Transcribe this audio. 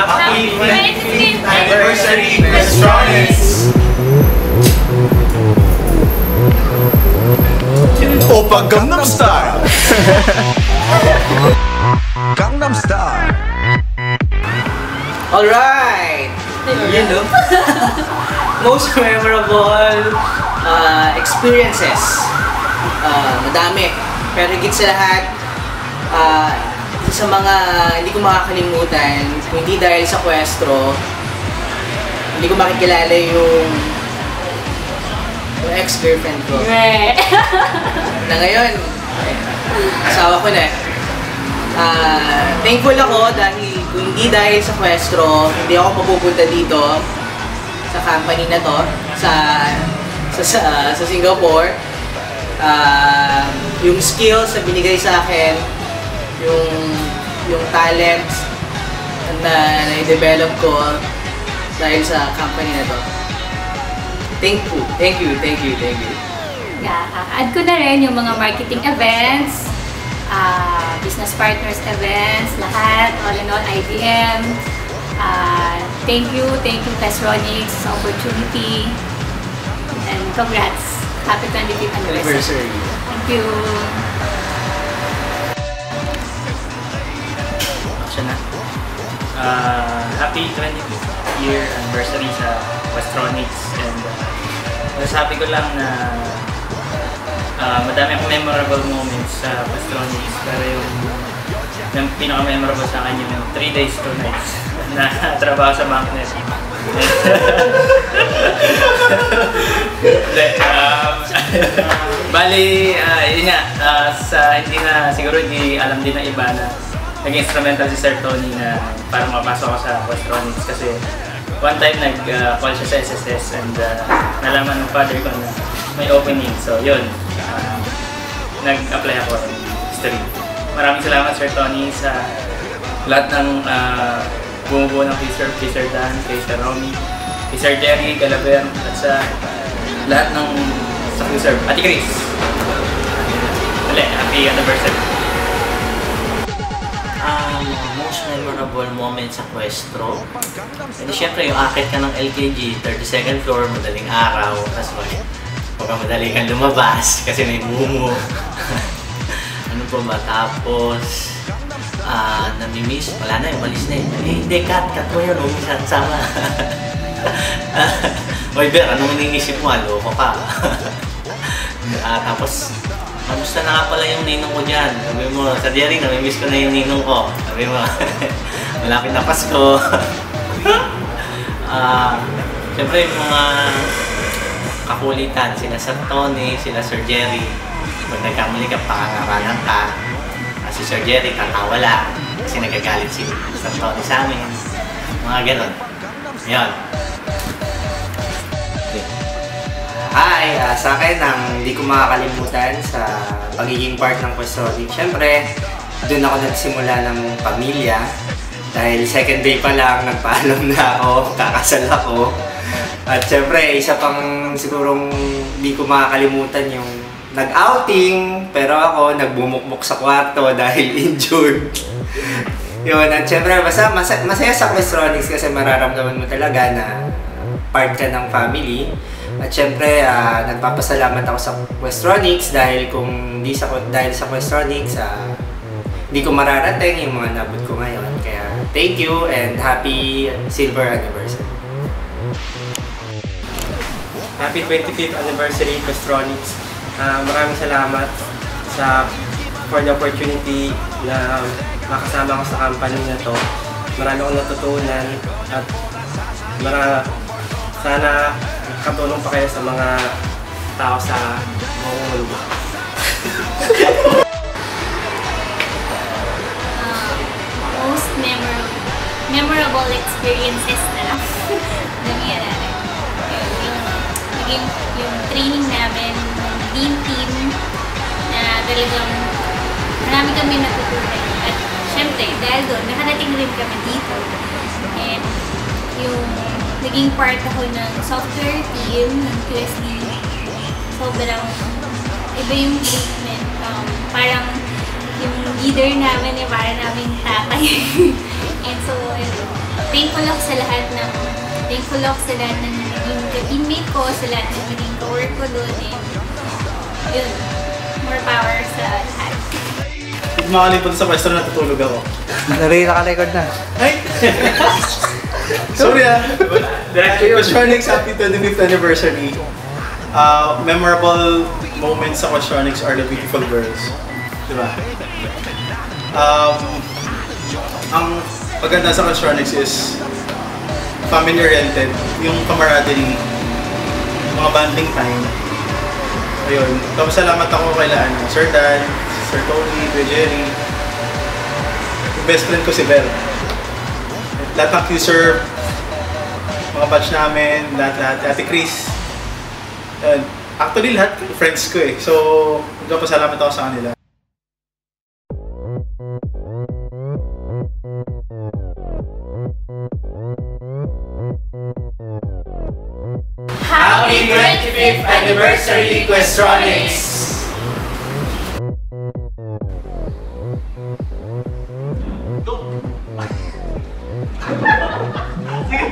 Happy 25th anniversary, Questronics! Oppa Gangnam Style! Gangnam Style! Alright! Yun no? Most memorable experiences. Madami. Pero higit sa lahat, sa mga hindi ko makakalimutan, hindi dahil sa Questro, hindi ko makikilala yung ex-girlfriend ko. Na ngayon, asawa ko na. Thankful ako dahil kung hindi dahil sa Questro, hindi ako mapupunta dito sa company na to, sa Singapore. Yung skills na binigay sa akin, yung talents na i-develop ko dahil sa company na to. Thank you. Yeah, add ko na rin yung mga marketing events, business partners events, lahat, all in all, IBM. Thank you Questronics sa opportunity. And congrats. Happy 25th anniversary. Thank you. Happy 25th year anniversary sa Questronics, and nasabi ko lang na madami akong memorable moments sa Questronics, pero yung pinaka-memorable sa akin yung 3 days 2 nights na trabaho sa Banknet. Bali, yun nga, siguro hindi alam din ng iba na naging instrumental si Sir Tony na para mapasok ako sa Questronics, kasi one time nag-call siya sa SSS and nalaman ng father ko na may opening. So yun, nag-apply ako in history. Maraming salamat Sir Tony sa lahat ng bumubuo ng kay Sir Dan, kay Sir Romy, kay Sir Jerry Galaber, at sa lahat ng sa Sir Ate Chris. Happy anniversary! Most memorable moment sa Questro. Hindi, syempre yung akit ka ng LKG, 32nd floor, madaling araw, tapos madali kang lumabas kasi may mumu. Ano pa ba? Tapos, namimiss, wala na, umalis na hindi, cut mo yun, sama. Oy, Ber, anong iniisip mo? Loko ka. Tapos, kamusta na nga pala yung ninong ko dyan? Sabi mo, sa Jerry, namimiss ko na yung ninong ko. Sabi mo, malapit na Pasko. Siyempre, yung mga kakulitan, sila Sir Tony, sila Sir Jerry. Pag nagkamali ka, pakangaralan ka. Si Sir Jerry, tatawa lang. Kasi nagagalit si Sir Tony sa amin. Mga ganon. Yan. Hi! Sa akin, ang hindi ko makakalimutan sa pagiging part ng Questronics, syempre, doon ako nagsimula ng pamilya. Dahil second day pa lang, nagpaalam na ako, kakasal ako. At syempre, isa pang sigurong hindi ko makakalimutan yung nag-outing, pero ako nagbumukmuk sa kwarto dahil injured. Yun, at syempre, masaya sa Questronics kasi mararamdaman mo talaga na part ka ng family. At syempre, nagpapasalamat ako sa Questronics dahil dahil sa Questronics, hindi ko mararating yung mga nabot ko ngayon. Kaya thank you and happy silver anniversary. Happy 25th anniversary Questronics. Maraming salamat for the opportunity na makasama ko sa company na to. Marami akong natutunan at sana katulong pa kayo sa mga tao sa buong mundo. Most memorable experiences na lang. Yung training namin, yung team na talagang marami kami natutunan. At syempre, dahil doon, nakarating rin kami dito. And yung naging part ako ng software team ng QSD. Sobrang iba yung treatment. Parang yung leader namin, parang naming tatay. And so, thankful ako sa lahat ng naging ka-teammate ko, sa lahat ng naging ka-work ko doon. And yun, more power sa lahat. Makalipunta sa pwesto na natutulog ako. Naka-record na. Ay! Sorry Questronics, happy 25th anniversary. Memorable moments sa Questronics are the beautiful girls. Diba? Ang paganda sa Questronics is family-oriented, yung camaraderie, mga bonding time. Ayun. Tapos salamat ako kay Sir Dan, Sir Tony, Kuya Jerry. Yung best friend ko si Bel. Lahat ng Q-Serve, mga batch namin, lahat. Ate Chris. Ayun. Actually, lahat friends ko eh. So, nagpapasalamat ako sa kanila. Happy 25th anniversary, Questronics! Sige,